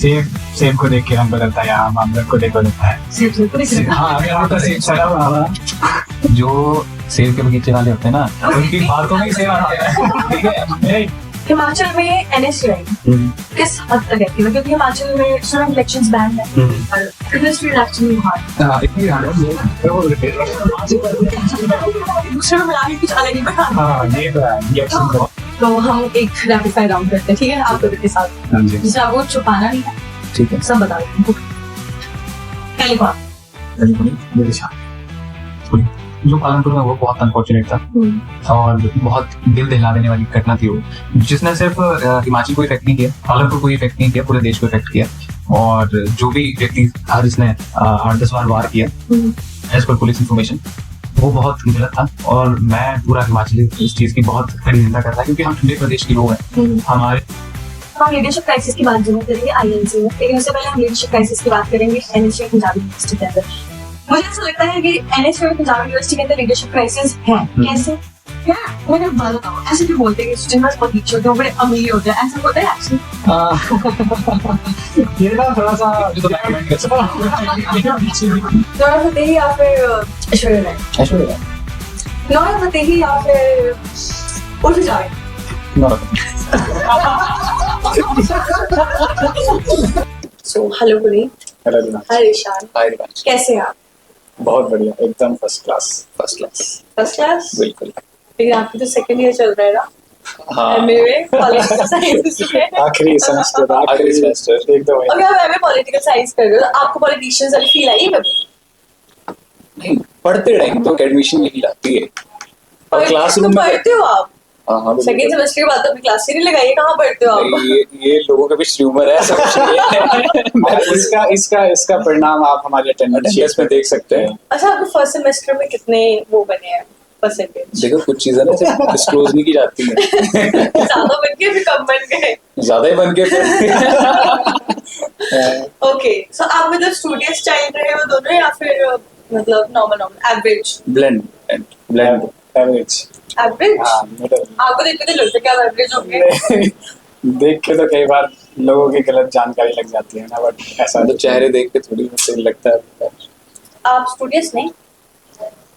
सेब सेब को देख के रंग बदलता है, यहाँ आम को देख बदलता है। हाँ, यहाँ का सेब सड़ा हुआ है। जो सेब के बगीचे वाले होते हैं ना, उनकी बातों में ही सेब आता है। ठीक है। हिमाचल में NSUI किस हद तक एक्टिव है? क्योंकि हिमाचल में स्टूडेंट इलेक्शंस बैन है और इंडस्ट्री एक्चुअली हार्ड। हाँ, इतनी हार्ड दूसरे में मिला के कुछ अलग ही बना। हाँ, ये तो है, ये तो हम एक रैपिड फायर राउंड करते हैं, ठीक है? आप लोगों के साथ, हाँ जी, जिसे आपको छुपाना नहीं है, ठीक है। सब बता देंगे। पहली बात, मेरे साथ जो पालनपुर में वो बहुत अनफॉर्चुनेट था और बहुत दिल दहला देने वाली घटना थी वो, जिसने सिर्फ हिमाचल को इफेक्ट नहीं किया, पालनपुर को इफेक्ट नहीं किया, पूरे देश को इफेक्ट किया। और जो भी व्यक्ति था जिसने 8-10 बार वार किया एज पर पुलिस इंफॉर्मेशन, वो बहुत गलत था। और मैं पूरा हिमाचली इस चीज की बहुत कड़ी निंदा करता है, क्योंकि हम ठंडे प्रदेश के लोग हैं। हमारे हम लीडरशिप क्राइसिस की बात जरूर करेंगे INC में, लेकिन उससे पहले हम लीडरशिप क्राइसिस की बात करेंगे NSUI पंजाब यूनिवर्सिटी के अंदर। मुझे ऐसा लगता है कि NSUI पंजाब यूनिवर्सिटी के अंदर लीडरशिप क्राइसिस है। कैसे? मैंने बताओ, ऐसे भी बोलते हैं कि स्टूडेंट बहुत नीचे होते हैं, बड़े अमीर होते हैं, ऐसा होता है एक्चुअली? ये ना थोड़ा सा जो तो मैं कर सकता हूँ। नौरा फतेही या फिर ऐश्वर्या राय? नौरा फतेही या फिर Urfi Javed? So hello Puneet. Hello Dinaz. Hi Ishaan. Hi Dinaz. कैसे हैं आप? बहुत बढ़िया, एकदम फर्स्ट क्लास। First class? बिल्कुल। लेकिन आपकी तो सेकंड ईयर चल रहा है ना? हाँ, MA में पॉलिटिकल साइंस में। आखिरी सेमेस्टर एकदम। अगर आप MA पॉलिटिकल साइंस कर रहे हो, तो आपको पॉलिटिशियंस वाली फील आई है कभी? नहीं, पढ़ते टाइम तो एडमिशन नहीं लाती है और क्लासरूम में पढ़ते हो आप? हाँ, सेकंड सेमेस्टर के बाद तो अपनी क्लास ही नहीं लगाई, कहाँ पढ़ते हो आप? ये लोगों के बीच र्यूमर है, ऐसा कुछ नहीं है। इसका परिणाम आप हमारे अटेंडेंस में देख सकते हैं। अच्छा, आपको फर्स्ट सेमेस्टर में कितने वो बने हैं परसेंटेज? देखो, कुछ चीजें ना डिस्क्लोज नहीं की जाती हैं। ज्यादा बन गए फिर कम बन गए? ज्यादा ही बन के ओके, सो आप मतलब स्टूडियस चाइल्ड रहे हो दोनों, या फिर मतलब नॉर्मल एवरेज? Blend average. आपको देख के तो लगता है कि आप एवरेज होंगे। देख के तो कई बार लोगों की गलत जानकारी लग जाती है ना, बट ऐसा तो चेहरे देख के थोड़ी सही लगता है। आप स्टूडियस नहीं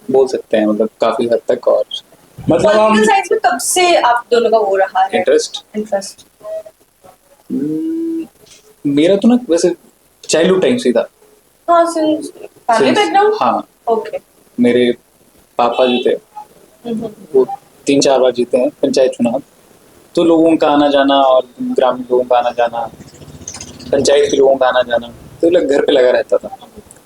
बोल सकते हैं, मतलब काफी हद तक। और मतलब पॉलिटिकल साइंस में कब से आप दोनों का वो रहा है इंटरेस्ट? मेरा तो ना वैसे चाइल्डहुड टाइम से ही था। हाँ, सिंस फैमिली बैकग्राउंड। हाँ, ओके। मेरे पापा जी थे, वो 3-4 बार जीते हैं पंचायत चुनाव, तो लोगों का आना जाना और ग्रामीण लोगों का आना जाना, पंचायत के लोगों का आना जाना, तो घर पे लगा रहता था।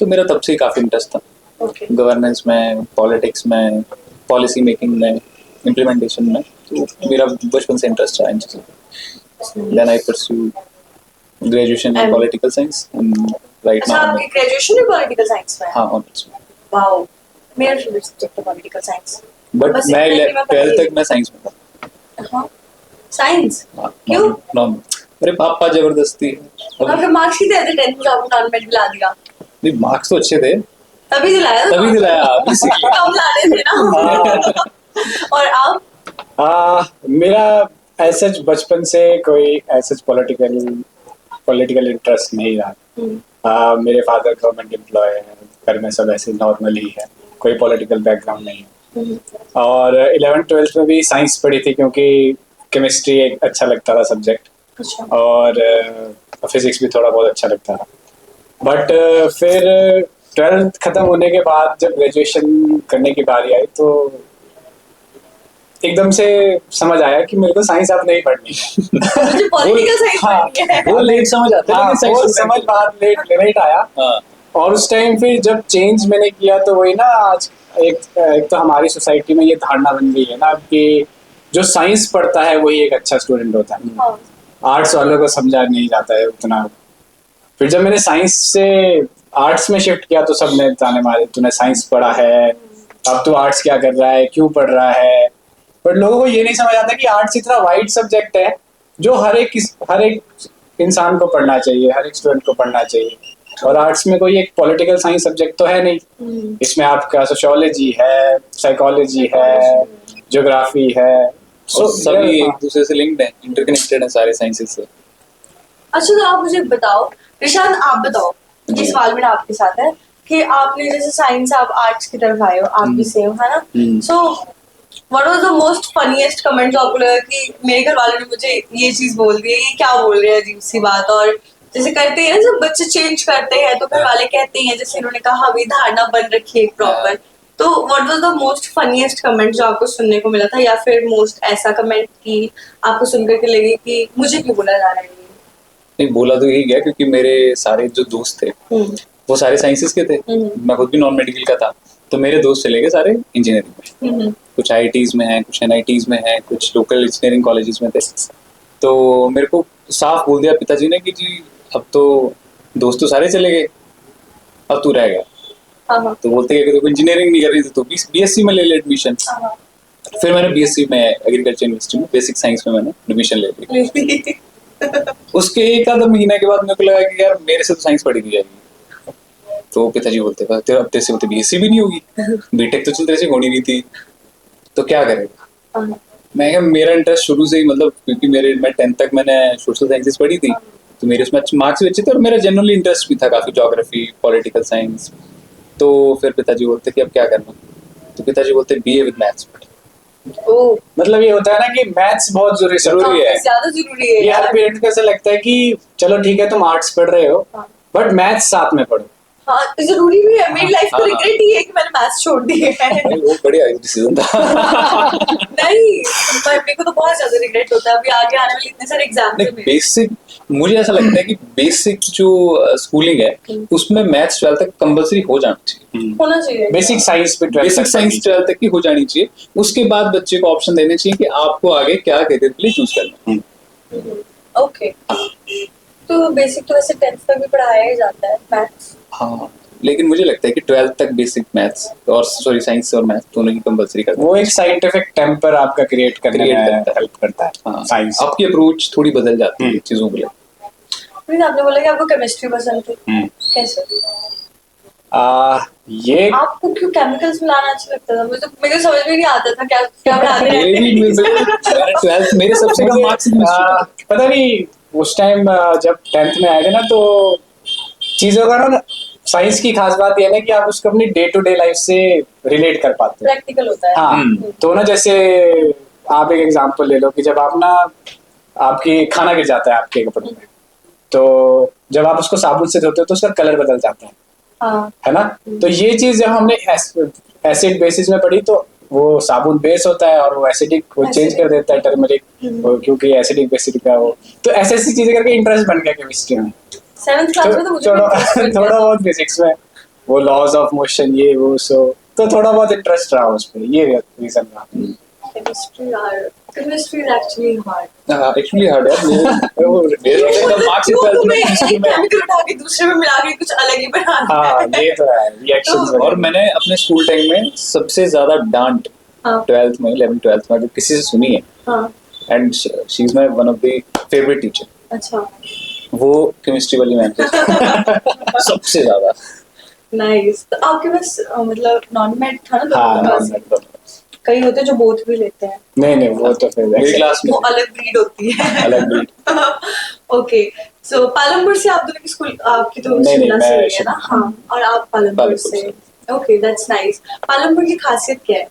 तो मेरा तब से ही काफी इंटरेस्ट था गवर्नेंस में, पॉलिटिक्स में, पॉलिसी मेकिंग में, इम्प्लीमेंटेशन में। तो मेरा बचपन से इंटरेस्ट रहा इन चीजों। Then I pursue graduation in political science right now. आपकी ग्रेजुएशन में पॉलिटिकल साइंस में? हाँ, ऑनर्स में। वाओ, मेरा फेवरेट सब्जेक्ट है पॉलिटिकल साइंस। बट मैं 12th तक मैं साइंस में था। हाँ, साइंस? क्यों? नॉर्मल। मेरे पापा जबरदस्ती। आपके मार्क्स कितने थे 10th में? आपको नॉन मेडिकल दिला दिया? नहीं, मार्क्स तो अच्छे थे, तभी दिलाया। कम लाने थे ना। और आप? मेरा ऐसा बचपन से कोई ऐसा पॉलिटिकल इंटरेस्ट नहीं रहा। मेरे फादर गवर्नमेंट एम्प्लॉय हैं, घर में सब ऐसे नॉर्मल ही है, कोई पॉलिटिकल बैकग्राउंड नहीं है। और 11th-12th में भी साइंस पढ़ी थी, क्योंकि केमिस्ट्री एक अच्छा लगता था सब्जेक्ट, और फिजिक्स भी थोड़ा बहुत अच्छा लगता था। बट फिर 12th खत्म होने के बाद जब ग्रेजुएशन करने की बारी आई, तो एकदम से समझ आया कि मेरे को साइंस अब नहीं पढ़नी है। पॉलिटिकल साइंस पढ़नी है। वो लेट समझ आता है, लेकिन वो समझ बाद लेट आया। और उस टाइम फिर जब चेंज मैंने किया, तो वही ना, आज एक तो हमारी सोसाइटी में ये धारणा बन गई है ना कि जो साइंस पढ़ता है वही एक अच्छा स्टूडेंट होता है। आर्ट्स वालों को समझा नहीं जाता है उतना। फिर जब मैंने साइंस से आर्ट्स में शिफ्ट किया, तो सब ने ताने मारे, तूने साइंस पढ़ा है, अब तू आर्ट्स क्या कर रहा है, क्यों पढ़ रहा है। बट लोगों को ये नहीं समझ आता कि आर्ट्स इतना वाइड सब्जेक्ट है, जो हर एक इंसान को पढ़ना चाहिए, हर एक स्टूडेंट को पढ़ना चाहिए। और आर्ट्स में कोई एक पॉलिटिकल साइंस सब्जेक्ट तो है नहीं। इसमें आपका सोशियोलॉजी है, साइकोलॉजी है, ज्योग्राफी है, सभी एक दूसरे से लिंक्ड है, इंटरकनेक्टेड है सारे साइंसेस से। अच्छा तो आप मुझे बताओ, निशांत आप बताओ, ये सवाल मेरा आपके साथ है कि आपने जैसे साइंस आप आर्ट्स की तरफ आए हो, आप भी सेम है ना, so what was the most funniest comment जो आपको लगा कि मेरे घर वालों ने मुझे ये चीज बोल दी है, ये क्या बोल रहे हैं अजीब सी बात। और जैसे करते हैं ना जब बच्चे चेंज करते हैं तो घर वाले कहते हैं, जैसे इन्होंने कहा अभी धारणा बन रखी है प्रॉपर, तो what was the most funniest comment जो आपको सुनने को मिला था, या फिर मोस्ट ऐसा कमेंट कि आपको सुनकर के लगे कि मुझे क्यों बोला जा रहा है ये? नहीं, बोला तो यही गया क्योंकि मेरे सारे जो दोस्त थे वो सारे साइंसेस के थे, मैं खुद भी नॉन मेडिकल का था, तो मेरे दोस्त चले गए सारे इंजीनियरिंग में, कुछ IITs में हैं, कुछ NITs में हैं, कुछ लोकल इंजीनियरिंग कॉलेजेस में थे। तो मेरे को साफ बोल दिया पिताजी ने कि जी अब तो दोस्त तो सारे चले गए, अब तू रह गया। तो बोलते हैं कि तू इंजीनियरिंग नहीं कर रही थी तो BSc में ले ले एडमिशन। फिर मैंने BSc में एग्रीकल्चर यूनिवर्सिटी में बेसिक साइंस में मैंने एडमिशन ले ली। उसके एक आधा महीने के बाद मेरे को लगा कि यार मेरे से तो साइंस पढ़ी दी जाएगी, तो पिताजी बोलते अब तेरे से BSc भी नहीं होगी, बीटेक तो चल तेरे से होनी नहीं थी, तो क्या करेगा। मैं क्या, मेरा इंटरेस्ट शुरू से ही मतलब क्योंकि मैं 10th तक मैंने सोशल साइंसेस पढ़ी थी, तो मेरे उसमें अच्छे मार्क्स भी अच्छे थे और मेरा जनरली इंटरेस्ट भी था काफी, ज्योग्राफी, पॉलिटिकल साइंस। तो फिर पिताजी बोलते कि अब क्या करना, तो पिताजी बोलते BA विद मैथ्स। मतलब ये होता है ना कि मैथ्स बहुत जरूरी है, ज्यादा जरूरी है। ये हर पेरेंट को ऐसा लगता है कि चलो ठीक है तुम आर्ट्स पढ़ रहे हो बट मैथ्स साथ में पढ़ो। हाँ जरूरी भी है, मेरी लाइफ को रिग्रेट ही है कि मैंने मैथ्स छोड़ दिए हैं। वो बढ़िया डिसीजन था। नहीं पर मेरे को तो बहुत ज्यादा रिग्रेट होता है, अभी आगे आने वाले इतने सारे एग्जाम है। बेसिक मुझे ऐसा लगता है कि बेसिक जो स्कूलिंग है उसमें मैथ्स 12th तक कंपलसरी हो जाना चाहिए, होना चाहिए। बेसिक साइंस भी बेसिक साइंस 12th तक की हो जानी चाहिए। उसके बाद बच्चे को ऑप्शन देने चाहिए कि आपको आगे क्या करियर के लिए चूज करना है। ओके तो बेसिक तो वैसे 10th तक भी पढ़ाया ही जाता है मैथ्स। हाँ लेकिन मुझे लगता है कि 12th तक बेसिक मैथ्स और साइंस और मैथ्स दोनों की कंपलसरी करता है। वो एक साइंटिफिक टेम्पर आपका क्रिएट करने में हेल्प करता है। हाँ, साइंस आपकी अप्रोच थोड़ी बदल जाती है चीजों को लेकर। आपने बोला कि आपको केमिस्ट्री पसंद थी, कैसे? ये आपको क्यों केमिकल्स मिलाना अच्छा लगता था? मुझे तो समझ में नहीं आता था क्या क्या बनाते हैं। मेरे सबसे कम मार्क्स पता नहीं उस टाइम जब 10th में आए थे ना, तो चीजों का ना साइंस की खास बात यह है कि आप उसको अपनी डे टू डे लाइफ से रिलेट कर पाते हो, प्रैक्टिकल होता है। हाँ तो ना जैसे आप एक एग्जांपल ले लो कि जब आप ना आपकी खाना गिर जाता है आपके कपड़े में, तो जब आप उसको साबुन से धोते हो तो उसका कलर बदल जाता है, है ना। तो ये चीज जब हमने एसिड बेसिस में पढ़ी तो वो साबुन बेस होता है और वो एसिडिक वो चेंज कर देता है टर्मरिक, क्योंकि एसिडिक बेसिक का वो, तो ऐसी चीजें करके इंटरेस्ट बन गया केमिस्ट्री में। 7th क्लास में तो मुझे थोड़ा बहुत बेसिक्स में वो लॉज ऑफ मोशन ये वो सो तो थोड़ा बहुत इंटरेस्ट रहा उस पे, ये रीजन रहा। Chemistry is actually hard. Actually hard है। मेरे सबसे कम मार्क्स 12th में केमिस्ट्री में केमिकल उठा के दूसरे में मिला के कुछ अलग ही बनाना है। हाँ ये तो है रिएक्शंस। और मैंने अपने स्कूल टाइम में सबसे ज्यादा डांट 12th में 11th 12th में किसी से सुनी है, and she is my one of the favourite teacher. अच्छा वो केमिस्ट्री वाली मैम सबसे ज्यादा। नाइस। तो आपके पास मतलब नॉन मेड था ना? हाँ कई होते हैं जो बोथ भी लेते हैं। नहीं वो तो फिर मेरी क्लास में वो अलग ब्रीड होती है। अलग ब्रीड। ओके सो पालमपुर से आप दोनों की स्कूल आपकी तो नहीं, शिमला से मैं है ना? हाँ और आप पालमपुर से। Okay that's nice. पालमपुर की खासियत क्या है?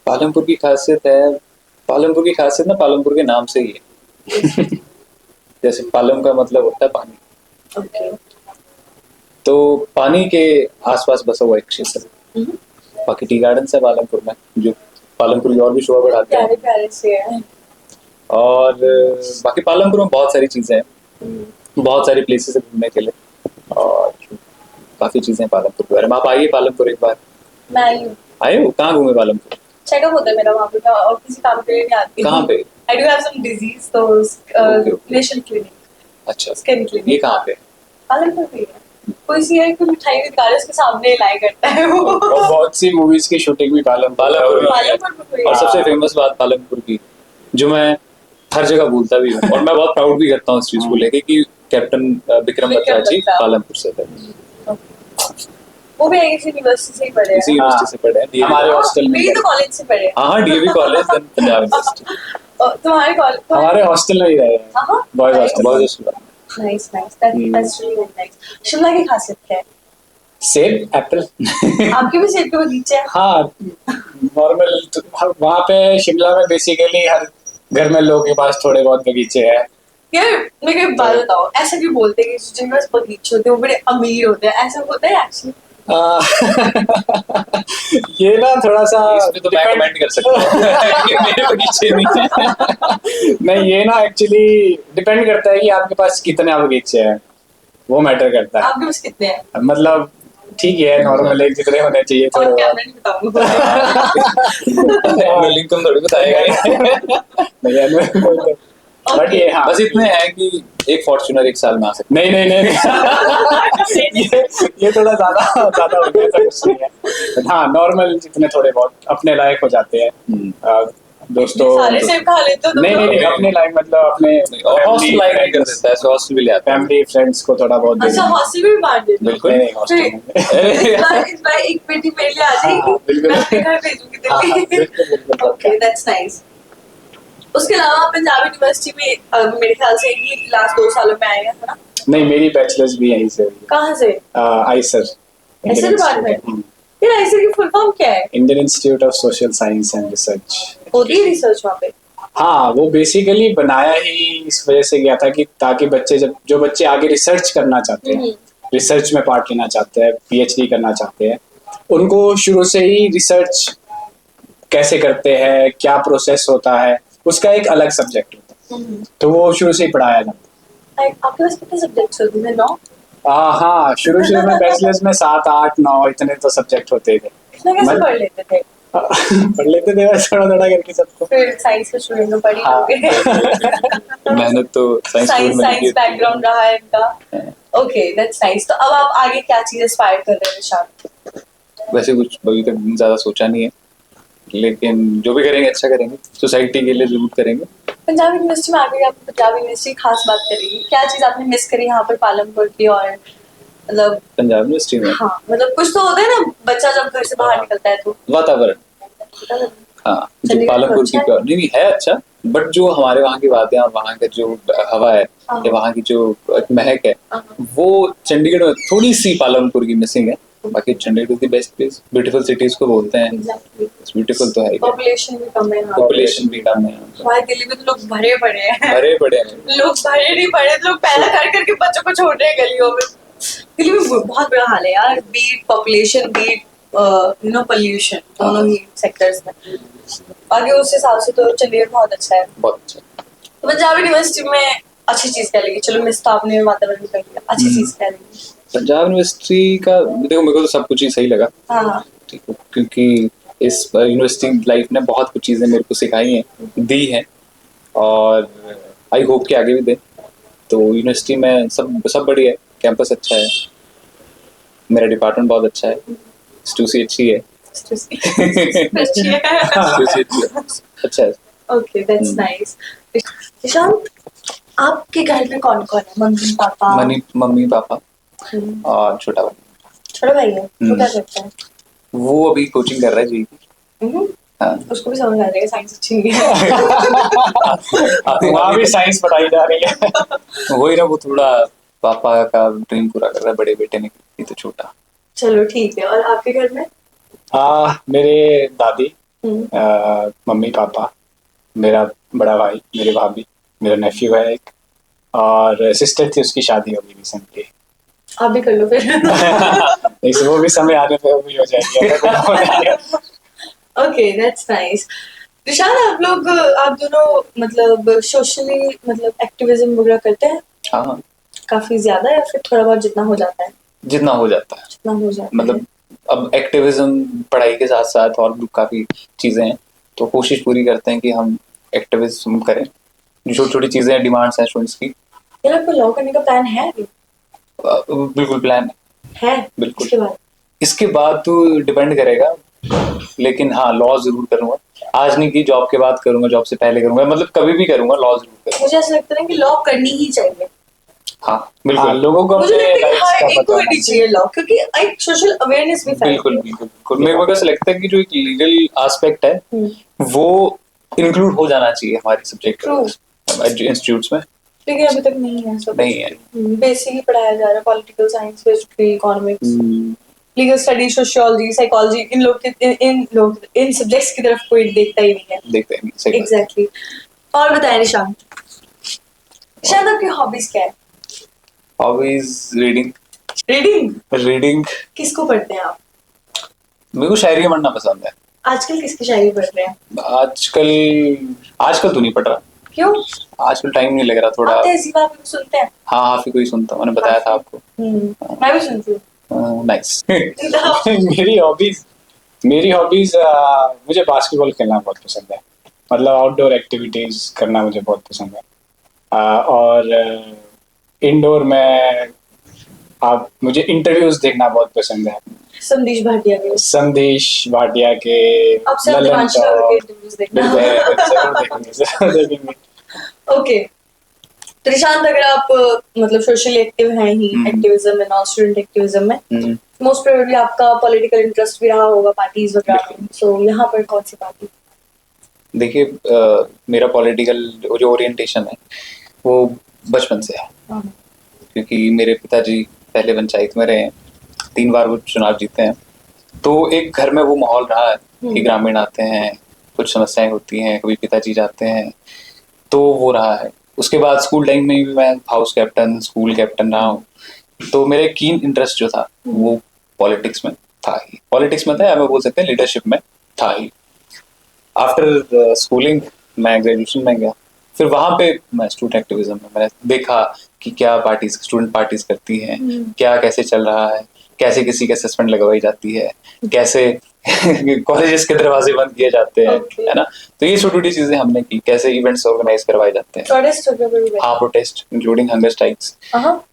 पालमपुर की खासियत ना पालमपुर के नाम से ही है। जैसे पालम का मतलब होता है पानी, ओके तो पानी के आसपास बसा हुआ एक क्षेत्र है। बाकी टी गार्डन है पालमपुर में जो पालमपुर की और भी शोभा बढ़ाते हैं। प्यारे प्यारे से है। और बाकी पालमपुर में बहुत सारी चीजें हैं, बहुत सारी प्लेसेस है घूमने के लिए और काफी चीजें हैं पालमपुर के बारे में। आप आइए पालमपुर एक बार। मैं आई हूँ। आए हो? कहाँ घूमे पालमपुर? चेकअप होता है मेरा वहाँ पे, और किसी काम के लिए नहीं आती। कहाँ पे? I do have some disease, तो नेशन क्लिनिक। अच्छा स्किन क्लिनिक। ये कहाँ पे? पालमपुर पे है। कोई सी है, कोई मिठाई की दुकान है, उसके सामने लाई करता है वो। और बहुत सी मूवीज की शूटिंग भी पालमपुर में। पालमपुर में कोई और सबसे फेमस बात पालमपुर की जो मैं हर जगह भूलता भी हूँ और मैं बहुत प्राउड भी करता हूँ इस चीज को लेके कि कैप्टन विक्रम बत्रा जी पालमपुर से थे। वो भी इसी यूनिवर्सिटी से ही पढ़े हैं। इसी यूनिवर्सिटी से पढ़े हैं। हमारे हॉस्टल में मेरी तो कॉलेज से पढ़े हैं। हाँ DAV कॉलेज पंजाब यूनिवर्सिटी। तुम्हारे कॉलेज हमारे हॉस्टल में ही रहे हैं, हाँ बॉयज हॉस्टल। बहुत nice nice that's really nice. Shimla की खासियत क्या है? सेब, एप्पल। आपके भी सेब के बगीचे हैं? हाँ, नॉर्मल वहाँ पे शिमला में बेसिकली हर घर में लोगों के पास थोड़े बहुत बगीचे हैं। यार मेरे को एक बात बताओ, ऐसा क्यों बोलते हैं कि जिनके पास बगीचे होते हैं वो बड़े अमीर होते हैं, ऐसा होता है एक्चुअली? आ, ये ना थोड़ा सा इस पे तो मैं कमेंट कर सकता हूँ कि मेरे बगीचे नहीं है। नहीं, ये ना एक्चुअली डिपेंड करता है कि आपके पास कितने बगीचे हैं, वो मैटर करता है। आपके पास कितने हैं? मतलब ठीक है, नॉर्मल एक जितने होने चाहिए और थोड़े क्या बहुत। मैं नहीं बताऊंगा। लिंक तुम थोड़ी बताएगा। बट ये हाँ, बस इतने हैं कि एक फॉर्च्यूनर एक साल में आ सकता नहीं नहीं नहीं, ये थोड़ा ज्यादा ज्यादा हो गया, ऐसा कुछ नहीं है। But हाँ, नॉर्मल जितने थोड़े बहुत अपने लायक हो जाते हैं। दोस्तों सारे सेब खा लेते हो तुम नहीं तो? नहीं नहीं, अपने लायक मतलब अपने है। और हॉस्टल लाइक नहीं कर देता, ऐसे हॉस्टल भी ले आता है। फैमिली फ्रेंड्स को थोड़ा बहुत अच्छा, हॉस्टल में भी बांट देते हो? बिल्कुल। नहीं हॉस्टल में इस बार एक पेटी मेरे लिए आ जाएगी, हाँ, बिल्कुल। मैं अपने घर भेजूंगी हाँ, हाँ, दिल्ली। बिल्कुल, बिल्कुल। Okay that's nice. उसके अलावा पंजाब यूनिवर्सिटी में मेरे ख्याल से ये लास्ट 2 सालों में आएगा है ना? नहीं, मेरी बैचलर्स भी यहीं से हुई कहाँ से? है, आईसर। ऐसे डिपार्टमेंट? फिर ऐसे की फुल फॉर्म क्या है? Indian institute of social science and research. होती है रिसर्च वहाँ पे? हाँ, वो बेसिकली बनाया ही इस वजह से गया था कि ताकि बच्चे जो बच्चे आगे रिसर्च करना चाहते हैं, रिसर्च में पार्ट लेना चाहते हैं, पीएचडी करना चाहते हैं, उनको शुरू से ही रिसर्च कैसे करते हैं, क्या प्रोसेस होता है, उसका एक अलग सब्जेक्ट होता है, तो वो शुरू से ही पढ़ाया जाता है। आपके पास कितने सब्जेक्ट्स होते हैं? 9? हाँ, शुरू में बैचलर्स में 7, 8, 9 इतने तो सब्जेक्ट होते थे। इतना कैसे मत- पढ़ लेते थे? पढ़ लेते थे बस थोड़ा थोड़ा करके सबको। फिर साइंस के स्टूडेंट में पढ़ी हाँ। होंगे। मेहनत तो साइंस साइंस बैकग्राउंड रहा है इनका। Okay that's nice. तो अब आप आगे क्या चीज एस्पायर कर रहे हैं निशान? वैसे कुछ अभी तक ज्यादा सोचा नहीं है, लेकिन जो भी करेंगे अच्छा करेंगे, सोसाइटी के लिए जरूर करेंगे। पंजाब यूनिवर्सिटी में आगे आपने पंजाब यूनिवर्सिटी की खास बात करेगी, क्या चीज आपने मिस करी यहाँ पर पालमपुर की? और मतलब पंजाब यूनिवर्सिटी में हाँ, मतलब कुछ तो होता है ना, बच्चा जब घर से बाहर निकलता है तो वातावरण, हाँ, जो चंडीगढ़ पालमपुर की अच्छा है? नहीं नहीं है अच्छा, बट जो हमारे वहाँ की बातें और वहाँ का जो हवा है हाँ। या वहाँ की जो महक है, हाँ। वो चंडीगढ़ में थोड़ी सी पालमपुर की मिसिंग है। बाकी Chandigarh is the best place, beautiful cities को बोलते हैं, ब्यूटीफुल तो है ही, पॉपुलेशन भी कम है यहाँ। पॉपुलेशन भी कम है, हमारे दिल्ली में तो लोग भरे पड़े हैं। भरे पड़े हैं। लोग भरे नहीं पड़े, लोग पैदा कर करके बच्चों को छोड़ रहे हैं गलियों में। दिल्ली में बहुत बुरा हाल है यार, बीट पॉपुलेशन, बीट पोल्यूशन, दोनों ही सेक्टर्स में। बाकी उस हिसाब से तो चंडीगढ़ बहुत अच्छा है। बहुत अच्छा। तो पंजाब यूनिवर्सिटी में अच्छी चीज क्या लगी? चलो मिस तो आपने वातावरण कर लिया, अच्छी चीज क्या लगी? पंजाब यूनिवर्सिटी का देखो, मेरे को तो सब कुछ ही सही लगा, हाँ ठीक है, क्योंकि इस यूनिवर्सिटी लाइफ ने बहुत कुछ चीज़ें मेरे को सिखाई हैं, दी हैं, और आई होप कि आगे भी दे। तो यूनिवर्सिटी में सब बढ़िया है, कैंपस अच्छा है, मेरा डिपार्टमेंट बहुत अच्छा है, स्टूसी अच्छी है, अच्छी है। स्टूसी अच्छी है, अच्छा है। Okay that's nice. निशांत, आपके घर में कौन कौन है? Mummy papa? मम्मी पापा हम्म, और छोटा भाई। छोटा भाई है, वो क्या करता है? वो अभी कोचिंग कर रहा है जी। हाँ। उसको भी समझ आ जाएगा साइंस अच्छी नहीं है। वहाँ भी साइंस पढ़ाई जा रही है। वही ना, वो थोड़ा पापा का ड्रीम पूरा कर रहा है, बड़े बेटे ने, ये तो छोटा। चलो ठीक है। और आपके घर में? मेरे दादी, हम्म, मम्मी पापा, मेरा बड़ा भाई, मेरी भाभी, मेरा नेफ्यू है एक, और सिस्टर थी, उसकी शादी हो गई रिसेंटली। आप भी कर लो फिर। नहीं, वो भी समय आने पे वो भी हो जाएगी। Okay that's nice. निशान, आप दोनों मतलब सोशली मतलब एक्टिविज्म वगैरह करते हैं? हाँ, काफी ज्यादा या फिर थोड़ा बहुत जितना हो जाता है? जितना हो जाता है, जितना हो जाता है। मतलब अब एक्टिविज्म पढ़ाई के साथ साथ और भी काफी चीजें हैं, तो कोशिश पूरी करते हैं कि हम एक्टिविज्म करें। जो छोटी छोटी चीजें हैं, डिमांड्स हैं स्टूडेंट्स की, यार आपको लॉ करने का प्लान है अभी? बिल्कुल प्लान है बिल्कुल। इसके बाद? इसके बाद तो डिपेंड करेगा, लेकिन हाँ, लॉ जरूर करूंगा। आज नहीं की जॉब के बाद करूंगा, जॉब से पहले करूंगा, मतलब कभी भी करूंगा, लॉ जरूर करूंगा। मुझे ऐसा लगता है कि लॉ करनी ही चाहिए। हाँ हाँ, बिल्कुल, लोगों को मुझे अपने लगता है कि rights हर का एक को पता करनी होना चाहिए लॉ, क्योंकि एक सोशल अवेयरनेस भी बिल्कुल फैलती है। बिल्कुल बिल्कुल। मेरे को ऐसा लगता है कि जो एक लीगल एस्पेक्ट है, हम्म, वो इंक्लूड हो जाना चाहिए हमारे सब्जेक्ट True. इंस्टीट्यूट्स में। लेकिन अभी तक नहीं है सब। नहीं है। बेसिक ही पढ़ाया जा रहा है, political science, history, economics, legal study, sociology, psychology, इन सब्जेक्ट्स की तरफ कोई देखता ही नहीं है। देखते हैं, सही बात। एग्जैक्टली। और बताएं निशांत, निशांत आपकी हॉबीज क्या है? Hobbies reading. रीडिंग किसको पढ़ते हैं आप? मेरे को शायरी पढ़ना पसंद है। आजकल किसकी शायरी पढ़ रहे हैं? आजकल तो नहीं पढ़ रहा। क्यों? आजकल टाइम नहीं लग रहा थोड़ा। आप तहजीब आप सुनते हैं? हाँ, हाफी को ही सुनता हूँ, मैंने बताया था आपको। मैं भी सुनती हूँ। नाइस। मेरी हॉबीज मुझे बास्केटबॉल खेलना बहुत पसंद है, मतलब आउटडोर एक्टिविटीज करना मुझे बहुत पसंद है। और इंडोर में मुझे इंटरव्यूज देखना बहुत पसंद है। संदेश भाटिया के अब से ललन दिवांशी टॉक के इंटरव्यूज देखना। जरूर देखेंगे। ओके, तो निशांत अगर आप मतलब सोशल एक्टिव हैं ही, एक्टिविज्म में, नॉन स्टूडेंट एक्टिविज्म में, मोस्ट प्रोबेबली आपका पॉलिटिकल इंटरेस्ट भी रहा होगा पार्टीज वगैरह में। सो यहाँ पर कौन सी पार्टी? देखिए, मेरा पॉलिटिकल जो ओरिएंटेशन है वो बचपन से है, क्योंकि मेरे पिताजी पहले पंचायत में रहे हैं, 3 बार वो चुनाव जीते हैं। तो एक घर में वो माहौल रहा है कि ग्रामीण आते हैं, कुछ समस्याएं होती हैं, कभी पिताजी जाते हैं, तो वो रहा है। उसके बाद स्कूल टाइम में भी मैं हाउस कैप्टन, स्कूल कैप्टन रहा हूँ। तो मेरे कीन इंटरेस्ट जो था वो पॉलिटिक्स में था या मैं बोल सकते हैं लीडरशिप में था ही। आफ्टर स्कूलिंग मैं ग्रेजुएशन में गया, फिर वहां पे मैं स्टूडेंट एक्टिविज्म में मैंने देखा कि क्या स्टूडेंट पार्टीज करती हैं, क्या कैसे चल रहा है, कैसे किसी के असेसमेंट लगवाई जाती है, कैसे कॉलेजेस के दरवाजे बंद किए जाते हैं, है ना। तो ये छोटी छोटी चीजें हमने की, कैसे इवेंट्स ऑर्गेनाइज करवाए जाते हैं। हाँ, प्रोटेस्ट इंक्लूडिंग हंगर स्ट्राइक्स।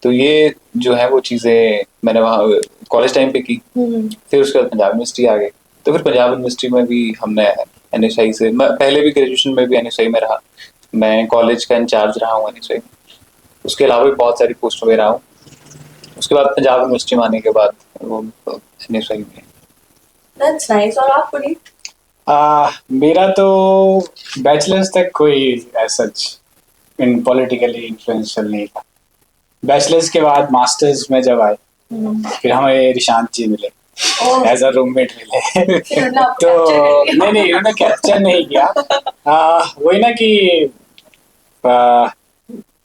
तो ये जो है वो चीजें मैंने वहाँ कॉलेज टाइम पे की। फिर उसके बाद पंजाब यूनिवर्सिटी आ गए, तो फिर पंजाब यूनिवर्सिटी में भी हमने NSI से, मैं पहले भी ग्रेजुएशन में भी NSI में रहा, मैं कॉलेज का इंचार्ज रहा हूँ NSI में। उसके अलावा भी बहुत सारी पोस्ट में रहा हूँ। उसके बाद पंजाब यूनिवर्सिटी में आने के बाद वो NSI में। That's nice. और आप पुनीत? मेरा तो बैचलर्स तक कोई सच इन पॉलिटिकली इन्फ्लुएंशियल नहीं था। बैचलर्स के बाद मास्टर्स में जब आए, फिर हमें रिशांत जी मिले, एज अ रूममेट मिले। तो नहीं, उन्होंने कैप्चर नहीं किया। वही ना कि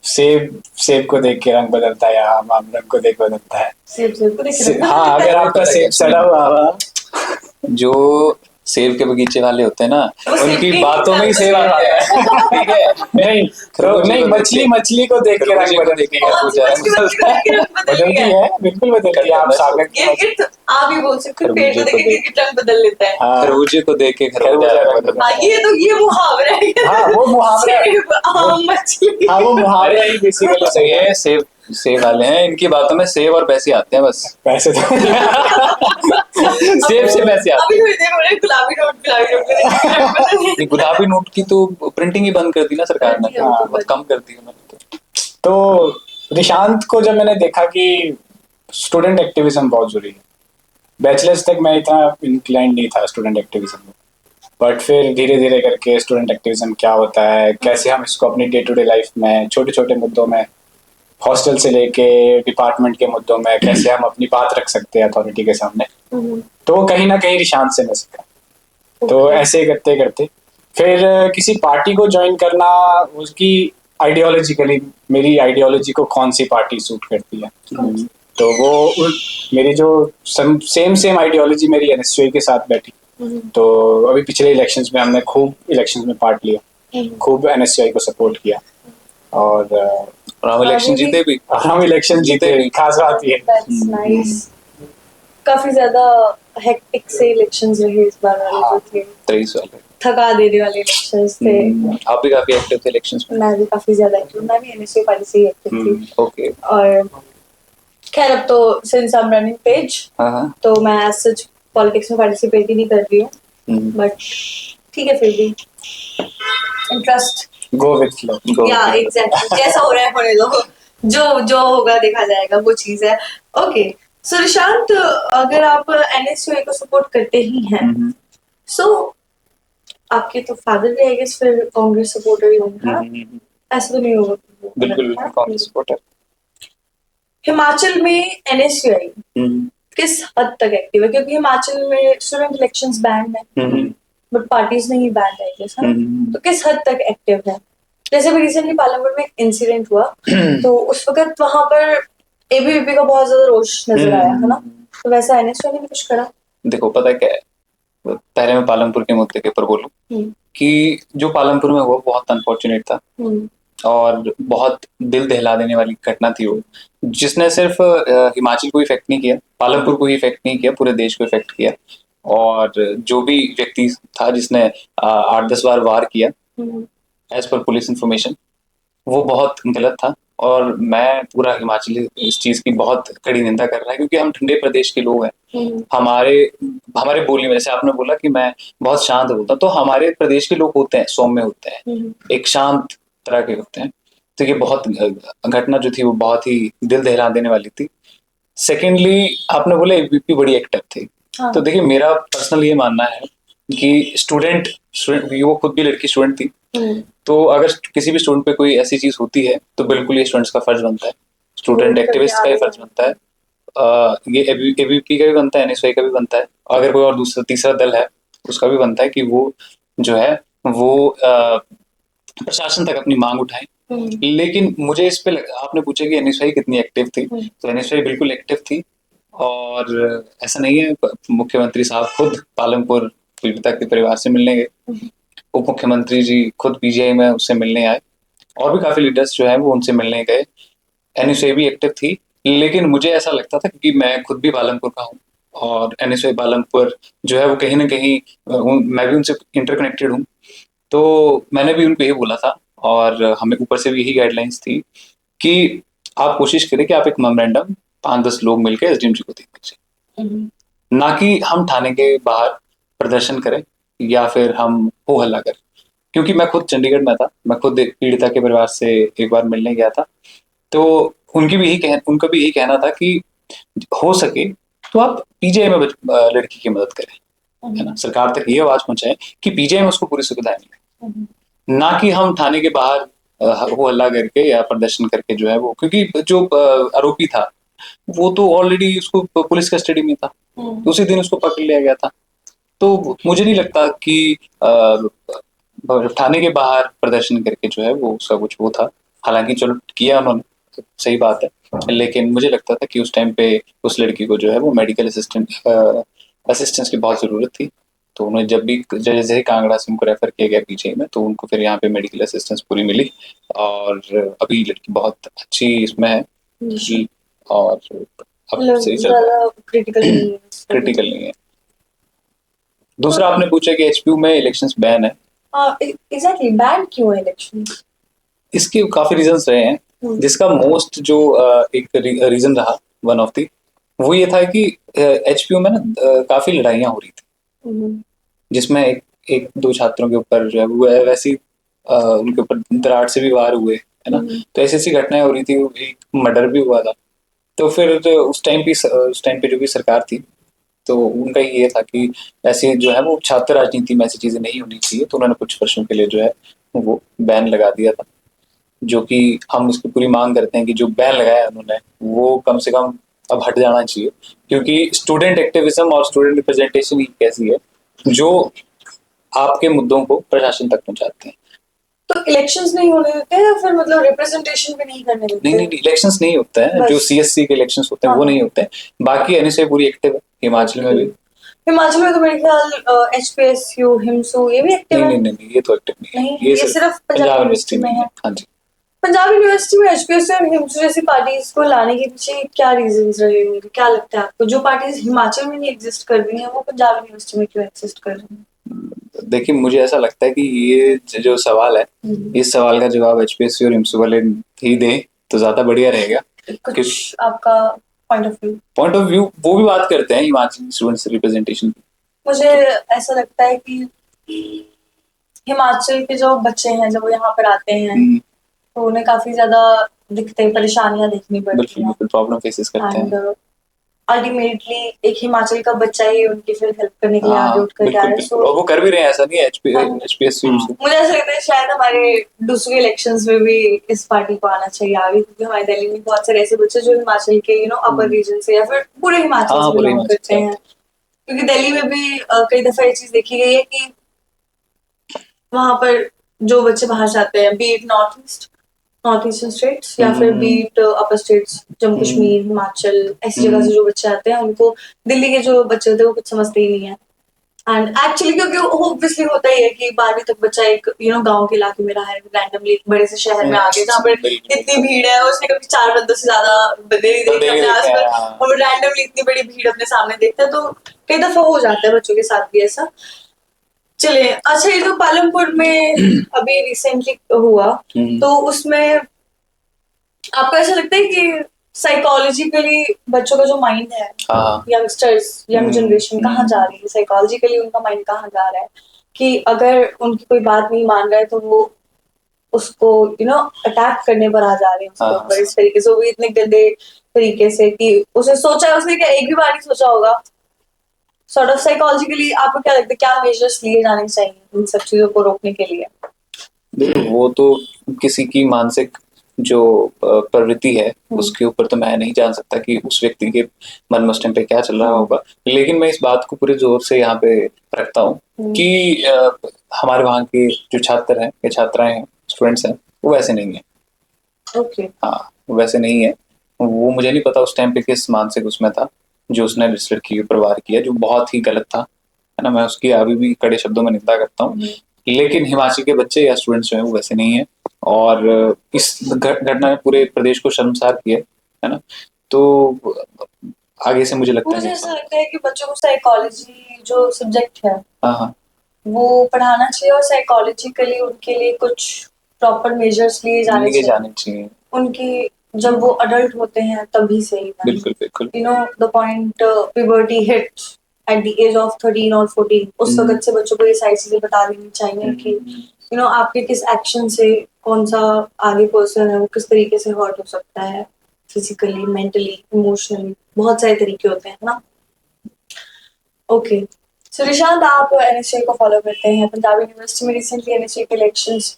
सेब को देख के रंग बदलता है, या आम रंग को देख बदलता है। सेब को देख। हाँ, अगर आपका सेब सड़ा हुआ, जो सेब के बगीचे वाले होते हैं ना, उनकी बातों में ही सेब आता है। ठीक है? नहीं, मछली को देख के रंग बदलती है, बिल्कुल बदलती है। आप सागर आप ही बोल सकते हो, पेड़ को देख के रंग बदल लेता है। खरबूजे को देख के खरबूजा रंग बदलता है। ये मुहावरा है। हाँ, वो मुहावरा, मछली। हाँ, वो मुहावरा ही बेसिकली सही है। सेब वाले हैं, इनकी बातों में सेब और पैसे आते हैं, बस पैसे तो सेब से पैसे आते हैं। गुलाबी नोट की तो प्रिंटिंग ही बंद कर दी ना सरकार ने, बहुत कम कर दी उन्होंने। तो निशांत को जब मैंने देखा कि स्टूडेंट एक्टिविज्म बहुत जरूरी है, बैचलर्स तक मैं इतना इंक्लाइंड नहीं था स्टूडेंट एक्टिविज्म में, बट फिर धीरे धीरे करके स्टूडेंट एक्टिविज्म क्या होता है, कैसे हम इसको अपनी डे टू डे लाइफ में छोटे छोटे मुद्दों में, हॉस्टल से लेके डिपार्टमेंट के मुद्दों में कैसे हम अपनी बात रख सकते हैं अथॉरिटी के सामने, तो वो कहीं ना कहीं निशांत से मैं सीखा। तो ऐसे करते करते फिर किसी पार्टी को ज्वाइन करना, उसकी आइडियोलॉजिकली मेरी आइडियोलॉजी को कौन सी पार्टी सूट करती है, तो वो मेरी जो सेम आइडियोलॉजी मेरी NSUI के साथ बैठी। तो अभी पिछले इलेक्शंस में हमने खूब इलेक्शंस में पार्ट लिया, खूब NSUI को सपोर्ट किया, और हम इलेक्शन जीते भी। हम इलेक्शन जीते भी, खास बात ये। काफी ज्यादा हेक्टिक से इलेक्शंस रहे इस बार वाले जो थे, 23 वाले थका देने वाले इलेक्शंस थे। आप भी काफी एक्टिव थे इलेक्शंस में। मैं भी काफी ज्यादा एक्टिव, मैं भी NSUI पार्टी से ही एक्टिव थी। ओके। और खैर अब तो since I am running page, तो मैं एज सच पॉलिटिक्स में पार्टिसिपेट ही नहीं कर रही हूँ, बट ठीक है, फिर भी इंटरेस्ट, गो विद फ्लो। या एग्जैक्टली, जैसा हो रहा है होने दो, जो होगा देखा जाएगा, वो चीज है। ओके, सो निशांत, अगर आप NSUI को सपोर्ट करते ही हैं, सो आपके तो फादर भी आई गेस फिर कांग्रेस सपोर्टर ही होंगे, है ना? ऐसा तो नहीं होगा। बिल्कुल बिल्कुल कांग्रेस सपोर्टर। हिमाचल में एनएसयूआई किस हद तक एक्टिव है? क्योंकि हिमाचल में स्टूडेंट इलेक्शंस बैन है, बट पार्टीज नहीं बैन है गेस, है ना? तो किस हद तक एक्टिव है? जैसे भी रिसेंटली पार्लियामेंट में एक इंसिडेंट हुआ, तो उस वक्त वहां पर एबीवीपी का बहुत ज्यादा रोष नजर आया, है ना? तो वैसा एनएसयूआई ने भी कुछ करा? देखो पता क्या है, पहले मैं पालमपुर के मुद्दे के ऊपर बोलूं कि जो पालमपुर में हुआ बहुत अनफॉर्चुनेट था और बहुत दिल दहला देने वाली घटना थी वो, जिसने सिर्फ हिमाचल को इफेक्ट नहीं किया, पालमपुर को ही इफेक्ट नहीं किया, पूरे देश को इफेक्ट किया। और जो भी व्यक्ति था जिसने 8-10 बार वार किया एज पर पुलिस इंफॉर्मेशन, वो बहुत गलत था। और मैं पूरा हिमाचली इस चीज की बहुत कड़ी निंदा कर रहा है, क्योंकि हम ठंडे प्रदेश के लोग हैं। हमारे हमारे बोली में, जैसे आपने बोला कि मैं बहुत शांत बोलता हूँ, तो हमारे प्रदेश के लोग होते हैं सौम्य होते हैं, एक शांत तरह के होते हैं। तो ये बहुत घटना जो थी वो बहुत ही दिल दहला देने वाली थी। सेकेंडली आपने बोला एबीपी बड़ी एक्टिव थी। हाँ। तो देखिए मेरा पर्सनल ये मानना है कि स्टूडेंट वो खुद भी लड़की स्टूडेंट थी, तो अगर किसी भी स्टूडेंट पे कोई ऐसी चीज होती है तो बिल्कुल ये स्टूडेंट्स का फर्ज बनता है, स्टूडेंट एक्टिविस्ट का ही फर्ज बनता है। ये एबीपी का भी बनता है, एनएसवाई का भी बनता है, अगर कोई और दूसरा तीसरा दल है उसका भी बनता है कि वो जो है वो प्रशासन तक अपनी मांग उठाए। लेकिन मुझे इस पे आपने पूछा कि एनएसवाई कितनी एक्टिव थी, तो एनएसवाई बिल्कुल एक्टिव थी। और ऐसा नहीं है, मुख्यमंत्री साहब खुद पालमपुर पीड़िता के परिवार से मिलने गए, उप मुख्यमंत्री जी खुद पीजीआई में उससे मिलने आए, और भी काफी लीडर्स जो है वो उनसे मिलने गए। एनएसआई भी एक्टिव थी। लेकिन मुझे ऐसा लगता था, क्योंकि मैं खुद भी पालमपुर का हूँ और एनएसआई पालमपुर जो है वो कहीं ना कहीं मैं भी उनसे इंटरकनेक्टेड हूँ, तो मैंने भी उनको ये बोला था और हमें ऊपर से भी यही गाइडलाइंस थी कि आप कोशिश करें कि आप एक मेमोरेंडम 5-10 लोग मिलकर एसडीएम जी को दे दीजिए, ना कि हम थाने के बाहर प्रदर्शन करें या फिर हम हो हल्ला करें। क्योंकि मैं खुद चंडीगढ़ में था, मैं खुद पीड़िता के परिवार से एक बार मिलने गया था, तो उनका भी यही कहना था कि हो सके तो आप पीजीआई में लड़की की मदद करें, है ना, सरकार तक ये आवाज पहुंचाए कि पीजीआई में उसको पूरी सुविधाएं मिले, ना कि हम थाने के बाहर हो हल्ला करके या प्रदर्शन करके जो है वो, क्योंकि जो आरोपी था वो तो ऑलरेडी उसको पुलिस कस्टडी में था, तो उसी दिन उसको पकड़ लिया गया था। तो मुझे नहीं लगता कि थाने के बाहर प्रदर्शन करके जो है वो उसका कुछ वो था। हालांकि चलो किया उन्होंने, सही बात है, लेकिन मुझे लगता था कि उस टाइम पे उस लड़की को जो है वो मेडिकल असिस्टेंस की बहुत जरूरत थी। तो उन्हें जब भी जैसे ही कांगड़ा से उनको रेफर किया गया पीजीआई में, तो उनको फिर यहाँ पे मेडिकल असिस्टेंस पूरी मिली और अभी लड़की बहुत अच्छी इसमें है जी। और अब सही चल रहा है, क्रिटिकल नहीं है। दूसरा आपने पूछा कि एचपीयू में इलेक्शंस बैन है। एग्जैक्टली, बैन क्यों है इलेक्शन? इसके काफी रीजंस रहे हैं, जिसका मोस्ट जो एक रीजन रहा, वन ऑफ दी, वो ये था कि एचपीयू में ना काफी लड़ाइयाँ हो रही थी, जिसमें एक दो छात्रों के ऊपर जो है वो वैसी उनके ऊपर दरार से भी वार हुए, है ना, तो ऐसी ऐसी घटनाएं हो रही थी, एक मर्डर भी हुआ था। तो फिर उस टाइम पे जो भी सरकार थी, तो उनका ये था कि ऐसे जो है वो छात्र राजनीति में ऐसी चीजें नहीं होनी चाहिए, तो उन्होंने कुछ वर्षों के लिए जो है वो बैन लगा दिया था, जो कि हम इसकी पूरी मांग करते हैं कि जो बैन लगाया उन्होंने वो कम से कम अब हट जाना चाहिए। क्योंकि स्टूडेंट एक्टिविज्म और स्टूडेंट रिप्रेजेंटेशन ही कैसी है जो आपके मुद्दों को प्रशासन तक पहुंचाते हैं। तो इलेक्शंस नहीं होने देते हैं या फिर मतलब रिप्रेजेंटेशन भी नहीं करने देते? नहीं, इलेक्शंस नहीं होते हैं, जो सीएससी के इलेक्शंस होते हैं वो नहीं होते हैं। बाकी एनएसए पूरी एक्टिव है, हिमाचल में भी। हिमाचल में तो मेरे ख्याल एचपीएसयू, हिमसू ये भी एक्टिव है। नहीं, ये तो एक्टिव नहीं है, ये सिर्फ पंजाब यूनिवर्सिटी में है। हाँ जी, पंजाब यूनिवर्सिटी में एचपीएसयू और हिमसू जैसी पार्टीज को लाने के पीछे क्या रीजंस रहे होंगे? क्या लगता है आपको, जो पार्टीज हिमाचल में नहीं एग्जिस्ट कर रही हैं वो पंजाब यूनिवर्सिटी में क्यों एग्जिस्ट कर रही हैं? देखिए मुझे ऐसा लगता है कि ये जो सवाल है, इस सवाल का जवाब एचपीएससी और हिमसू वाले ही दे तो ज्यादा बढ़िया रहेगा। कुछ आपका पॉइंट ऑफ व्यू वो भी बात करते हैं हिमाचल स्टूडेंट्स रिप्रेजेंटेशन। मुझे ऐसा लगता है कि हिमाचल के जो बच्चे हैं जब वो यहाँ पर आते हैं तो उन्हें काफी ज्यादा दिक्कतें परेशानियां देखनी पड़ती हैं, बिल्कुल प्रॉब्लम फेसेस करते हैं। अल्टीमेटली एक हिमाचल का बच्चा ही उनकी फिर हेल्प करने के लिए आगे उठ कर आ रहा है। बिल्कुल, और वो कर भी रहे हैं, ऐसा नहीं है। HPSC मुझे ऐसा लगता है शायद हमारे दूसरे इलेक्शंस में भी इस पार्टी को आना चाहिए आगे, क्योंकि हमारे दिल्ली में बहुत सारे ऐसे बच्चे जो हिमाचल के अपर रीजन से या फिर पूरे हिमाचल से बिलोंग करते हैं, क्योंकि दिल्ली में भी कई दफा ये चीज देखी गई है कि वहां पर जो बच्चे बाहर जाते हैं, बीट नॉर्थ ईस्टर्न स्टेट्स या फिर बीट अपर स्टेट्स, जम्मू कश्मीर, हिमाचल, ऐसी जगह से जो बच्चे आते हैं, उनको दिल्ली के जो बच्चे होते हैं वो कुछ समझते ही नहीं है। एंड एक्चुअली क्योंकि ऑब्वियसली होता ही है कि 12वीं तक बच्चा एक गांव के इलाके में रहा है, रैंडमली एक बड़े से शहर में आ गया जहाँ पर इतनी भीड़ है, उसने कभी 4 बंदों से ज्यादा बंदे नहीं देखे अपने आसपास, और रैंडमली इतनी बड़ी भीड़ अपने सामने देखता है, तो कई दफा हो जाता है बच्चों के साथ भी ऐसा। चलिए, अच्छा, ये तो पालमपुर में अभी रिसेंटली हुआ, तो उसमें आपको ऐसा लगता है कि साइकोलॉजिकली बच्चों का जो माइंड है, यंगस्टर्स, यंग जनरेशन कहाँ जा रही है, साइकोलॉजिकली उनका माइंड कहाँ जा रहा है, कि अगर उनकी कोई बात नहीं मान रहा है तो वो उसको अटैक करने पर आ जा रहे हैं उसके ऊपर, इस तरीके से, वो भी इतने गंदे तरीके से कि उसने क्या एक भी बार नहीं सोचा होगा। सॉर्ट ऑफ साइकोलॉजिकली आपको क्या लगता है, क्या मेजर्स लिए जाने चाहिए इन सब चीजों को रोकने के लिए? देखो, वो तो किसी की मानसिक जो प्रवृत्ति है उसके ऊपर तो मैं नहीं जान सकता कि उस व्यक्ति के मन में उस टाइम पे क्या चल रहा होगा, लेकिन मैं इस बात को पूरे जोर से यहाँ पे रखता हूँ कि हमारे वहाँ के जो छात्र हैं या छात्राएं हैं, स्टूडेंट्स हैं, वो वैसे नहीं है। ओके। हाँ, वैसे नहीं है। वो मुझे नहीं पता उस टाइम पे किस मानसिक उसमें था जो उसने इस लड़की के ऊपर वार किया, जो बहुत ही गलत था, है ना। मैं उसकी अभी भी कड़े शब्दों में निंदा करता हूँ, लेकिन हिमाचल के बच्चे या स्टूडेंट्स जो हैं वो वैसे नहीं है, और इस घटना ने पूरे प्रदेश को शर्मसार किया है ना। तो आगे से मुझे लगता है, मुझे ऐसा लगता है कि बच्चों को साइकोलॉजी जो सब्जेक्ट है वो पढ़ाना चाहिए, और साइकोलॉजिकली उनके लिए कुछ प्रॉपर मेजर्स लिए जाने चाहिए उनकी, जब वो अडल्ट होते हैं तभी से ही। बिल्कुल बिल्कुल। The point puberty hits at the age of 13 और 14, उस वक्त से बच्चों को ये सारी चीजें बता देनी चाहिए कि आपके किस एक्शन से कौन सा आगे पर्सन है वो किस तरीके से हर्ट हो सकता है, फिजिकली, मेंटली, इमोशनली, बहुत सारे तरीके होते हैं ना। ओके, सो निशांत, आप एनएसयूआई को फॉलो करते हैं। पंजाब यूनिवर्सिटी में रिसेंटली एनएसयूआई के इलेक्शंस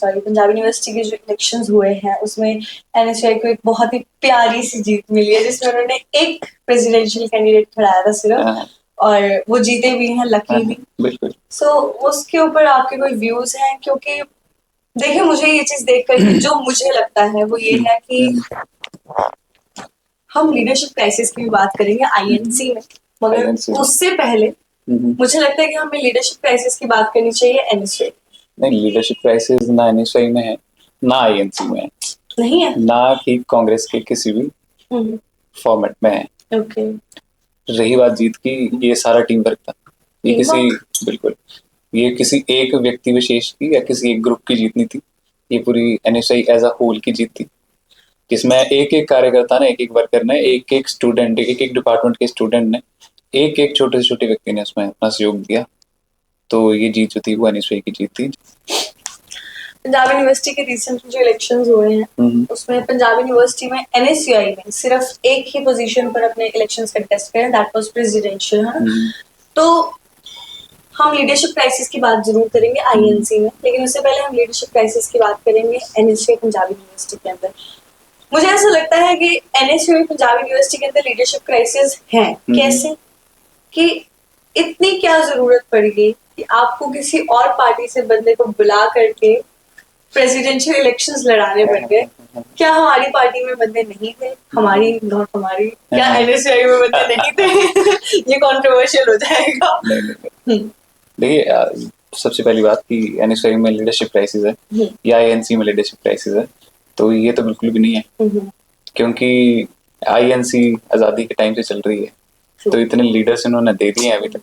पंजाब यूनिवर्सिटी के जो इलेक्शंस हुए हैं उसमें एनएसयूआई को एक बहुत ही प्यारी सी जीत मिली है, जिसमें उन्होंने एक प्रेसिडेंशियल कैंडिडेट खड़ाया था सिर्फ, और वो जीते भी हैं, लकी भी। बिल्कुल। सो उसके ऊपर आपके कोई व्यूज हैं? क्योंकि देखिए, मुझे ये चीज देखकर जो मुझे लगता है वो ये है कि हम लीडरशिप क्राइसिस की भी बात करेंगे आईएनसी में, मगर उससे पहले मुझे लगता है कि हमें लीडरशिप क्राइसिस की बात करनी चाहिए एनएसयूआई। नहीं, लीडरशिप क्राइसिस ना एनएसयूआई में है, ना आईएनसी में है, नहीं है, ना ही कांग्रेस के किसी भी फॉर्मेट में है। ओके। रही बात जीत की, ये सारा टीम वर्क था, ये बिल्कुल, ये किसी एक व्यक्ति विशेष की या किसी एक ग्रुप की जीत नहीं थी, ये पूरी एनएसयूआई एज अ होल की जीत थी, जिसमें एक एक कार्यकर्ता ने, एक एक वर्कर ने, एक एक स्टूडेंट, एक एक डिपार्टमेंट के स्टूडेंट ने, एक एक छोटे से छोटे व्यक्ति ने उसमें अपना सहयोग दिया। तो ये जीत जो थी वो एनएसयूआई की जीत थी। पंजाब यूनिवर्सिटी के रिसेंट जो इलेक्शंस हुए हैं उसमें पंजाब यूनिवर्सिटी में एनएसयूआई ने सिर्फ एक ही पोजीशन पर अपने इलेक्शंस कंटेस्ट करे, दैट वाज प्रेसिडेंशियल, है ना। तो हम लीडरशिप क्राइसिस की बात जरूर करेंगे आईएनसी में, लेकिन उससे पहले हम लीडरशिप क्राइसिस की बात करेंगे एनएसयूआई पंजाब यूनिवर्सिटी के अंदर। मुझे ऐसा लगता है कि एनएसयूआई पंजाब यूनिवर्सिटी के अंदर लीडरशिप क्राइसिस है। कैसे? कि इतनी क्या जरूरत पड़ गई कि आपको किसी और पार्टी से बंदे को बुला करके प्रेसिडेंशियल इलेक्शंस लड़ाने पड़ गए। क्या हमारी पार्टी में बंदे नहीं थे? क्या एनएसयूआई में बंदे नहीं थे? ये कंट्रोवर्शियल हो जाएगा। देखिए, सबसे पहली बात कि एनएसयूआई में लीडरशिप क्राइसिस है या आईएनसी में लीडरशिप क्राइसिस है, तो ये तो बिल्कुल भी नहीं है, क्योंकि आईएनसी आजादी के टाइम से चल रही है, तो इतने लीडर्स इन्होंने दे दिए हैं अभी तक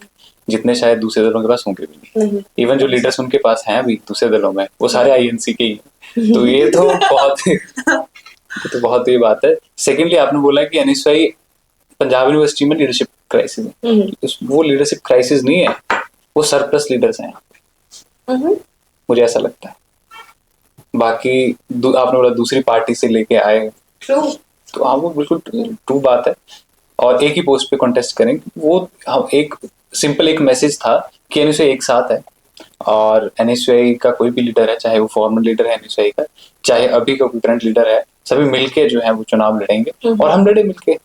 जितने शायद दूसरे दलों के पास होंगे भी नहीं। इवन जो लीडर्स उनके पास हैं अभी दूसरे दलों में, वो सारे आईएनसी के ही हैं। तो ये तो बहुत ही बात है। सेकेंडली, आपने बोला कि एनएसयूआई पंजाब यूनिवर्सिटी में लीडरशिप क्राइसिस है, वो लीडरशिप क्राइसिस नहीं है, वो सरप्लस लीडर्स हैं, मुझे ऐसा लगता है। बाकी आपने बोला दूसरी पार्टी से लेके आए, तो हाँ, वो बिल्कुल ट्रू बात है। और एक ही पोस्ट पे कॉन्टेस्ट करें। वो हम एक सिंपल एक मैसेज था कि एनएसयूआई एक साथ है, और एनएसयूआई का कोई भी लीडर है, चाहे वो फॉर्मर लीडर है एनएसयूआई का, चाहे अभी का कोई करंट लीडर है, सभी मिलके जो है वो चुनाव लड़ेंगे। और हम लड़े मिलके,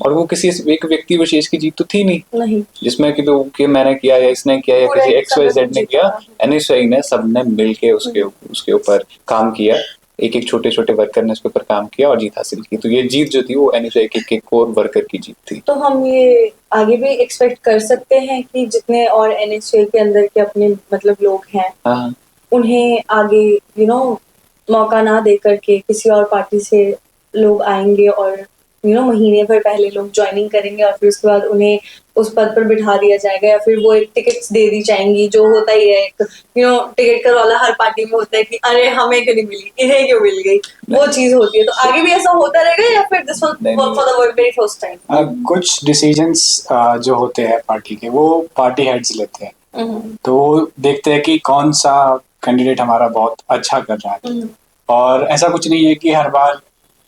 और वो किसी एक व्यक्ति विशेष की जीत तो थी नहीं जिसमें कि मैंने किया या इसने किया या किसी XYZ ने किया। एनएसयूआई ने सबने मिलके उसके ऊपर काम किया, एक एक छोटे छोटे वर्कर ने उसके ऊपर काम किया और जीत हासिल की। तो ये जीत जो थी वो एनएसयूआई के कोर वर्कर की जीत थी। तो हम ये आगे भी एक्सपेक्ट कर सकते हैं कि जितने और एनएसयूआई के अंदर के अपने मतलब लोग हैं, हाँ, उन्हें आगे मौका ना दे करके किसी और पार्टी से लोग आएंगे और महीने भर पहले लोग ज्वाइनिंग करेंगे और फिर उसके बाद उन्हें उस पद पर बिठा दिया जाएगा, या फिर वो एक टिकट्स दे दी जाएंगी, जो होता ही है एक टिकट का वाला हर पार्टी में होता है कि अरे हमें क्यों नहीं मिली, इन्हें क्यों मिल गई, वो चीज होती है। तो आगे भी ऐसा होता रहेगा या फिर this was for the very first time? कुछ डिसीजंस जो होते हैं पार्टी के, वो पार्टी हेड्स लेते हैं। तो वो देखते हैं कि कौन सा कैंडिडेट हमारा बहुत अच्छा कर रहा है, और ऐसा कुछ नहीं है कि हर बार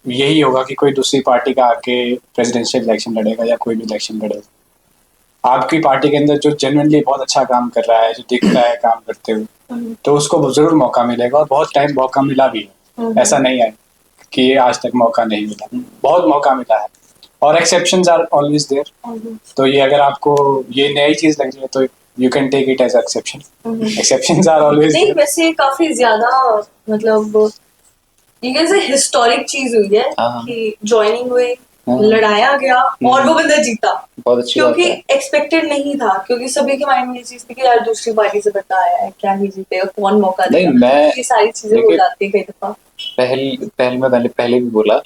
यही होगा कि कोई दूसरी पार्टी का आके प्रेसिडेंशियल इलेक्शन लड़ेगा या कोई भी इलेक्शन लड़ेगा। आपकी पार्टी के अंदर जो जेन्युइनली बहुत अच्छा काम कर रहा है, जो दिख रहा है काम करते हुए, तो उसको जरूर मौका मिलेगा, और बहुत टाइम मौका मिला भी है। ऐसा नहीं है कि आज तक मौका नहीं मिला, बहुत मौका मिला है, और एक्सेप्शंस आर ऑलवेज देयर। तो ये अगर आपको ये नई चीज लग रही है तो you can take it as exception. Exceptions are always नहीं, वैसे काफी ज्यादा मतलब ये कैसे हिस्टोरिक चीज हुई है कि ज्वाइनिंग हुई, लड़ाया गया और वो बंदा जीता, बहुत अच्छी क्योंकि बात है। एक्सपेक्टेड नहीं था, क्योंकि सभी के माइंड में ये चीज थी कि यार दूसरी पार्टी से बता आया है, क्या ही जीतेगा, कौन मौका नहीं, देगा, मैं ये सारी चीजें हो जाती है कई दफा। पहले भी बोला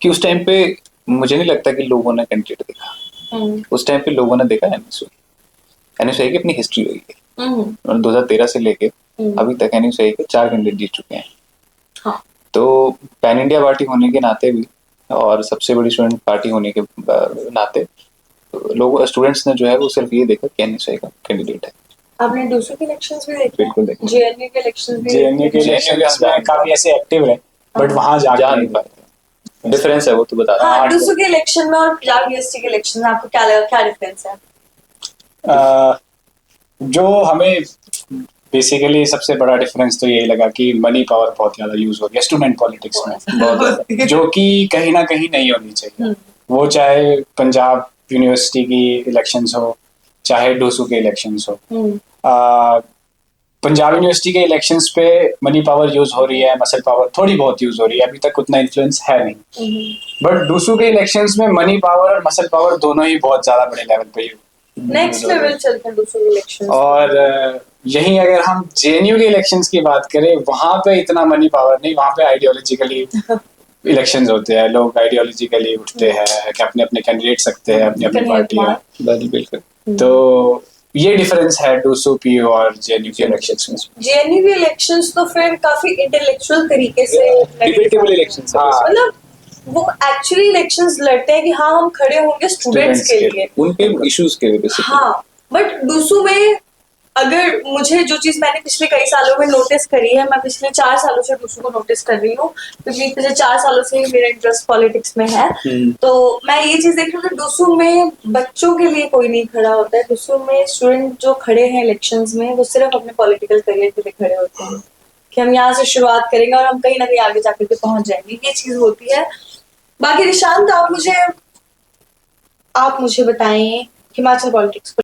कि उस टाइम पे मुझे नहीं लगता कि लोगों ने कैंडिडेट देखा। उस टाइम पे लोगों ने देखा एनएसयूआई की अपनी हिस्ट्री हुई है। 2013 से लेके अभी तक एनएसयूआई के 4 कैंडिडेट जीत चुके हैं। हाँ। तो पैन इंडिया पार्टी होने के नाते भी, और सबसे बड़ी स्टूडेंट पार्टी होने के नाते, लोग स्टूडेंट्स ने जो है वो सिर्फ ये देखा कि एनएसयूआई का कैंडिडेट है। आपने दूसरों के इलेक्शंस भी देखे? बिल्कुल देखे। जेएनयू के इलेक्शंस भी? जेएनयू के इलेक्शंस में काफी ऐसे एक्टिव रहे, बट वहां जा नहीं पाए। डिफरेंस है वो तो बता। हाँ, दूसरों के इलेक्शन में और पंजाब यूनिवर्सिटी के इलेक्शन में आपको क्या लगा, क्या डिफरेंस है? जो हमें बेसिकली सबसे बड़ा डिफरेंस तो यही लगा कि मनी पावर बहुत ज्यादा यूज हो गया स्टूडेंट पॉलिटिक्स में, बहुत, जो कि कहीं ना कहीं नहीं होनी चाहिए। वो चाहे पंजाब यूनिवर्सिटी की इलेक्शंस हो, चाहे डूसू के इलेक्शंस हो। पंजाब यूनिवर्सिटी के इलेक्शंस पे मनी पावर यूज हो रही है, मसल पावर थोड़ी बहुत यूज हो रही है, अभी तक उतना इन्फ्लुएंस है नहीं। बट डूसू के इलेक्शंस में मनी पावर और मसल पावर दोनों ही बहुत ज्यादा बड़े लेवल पे नेक्स्ट लेवल चलते हैं दूसरे इलेक्शंस। और यहीं अगर हम जेएनयू के इलेक्शंस की बात करें, वहां पे इतना मनी पावर नहीं, वहां पे आइडियोलॉजिकली इलेक्शंस होते हैं, लोग आइडियोलॉजिकली उठते हैं कि अपने अपने कैंडिडेट सकते हैं, अपनी अपनी पार्टी। बिल्कुल। तो ये डिफरेंस है डूसूपी और जेएनयू के इलेक्शंस में। जेएनयू के इलेक्शंस तो फिर काफी इंटेलेक्चुअल तरीके से डिबेटेबल इलेक्शंस है। मतलब वो एक्चुअली इलेक्शंस लड़ते हैं कि हाँ हम खड़े होंगे स्टूडेंट्स के लिए, उनके इश्यूज के लिए बेसिकली। हाँ, बट डूसू में अगर मुझे जो चीज मैंने पिछले कई सालों में नोटिस करी है, मैं पिछले 4 सालों से डूसू को नोटिस कर रही हूँ, क्योंकि पिछले 4 सालों से मेरा इंटरेस्ट पॉलिटिक्स में है। तो मैं ये चीज देख रही हूँ कि डूसू में बच्चों के लिए कोई नहीं खड़ा होता है। डूसू में स्टूडेंट जो खड़े हैं इलेक्शंस में, वो सिर्फ अपने पॉलिटिकल करियर के लिए खड़े होते हैं कि हम यहाँ से शुरुआत करेंगे और हम कहीं ना कहीं आगे जाकर के पहुंच जाएंगे, ये चीज होती है। बाकी निशांत, आप मुझे बताएं हिमाचल पॉलिटिक्स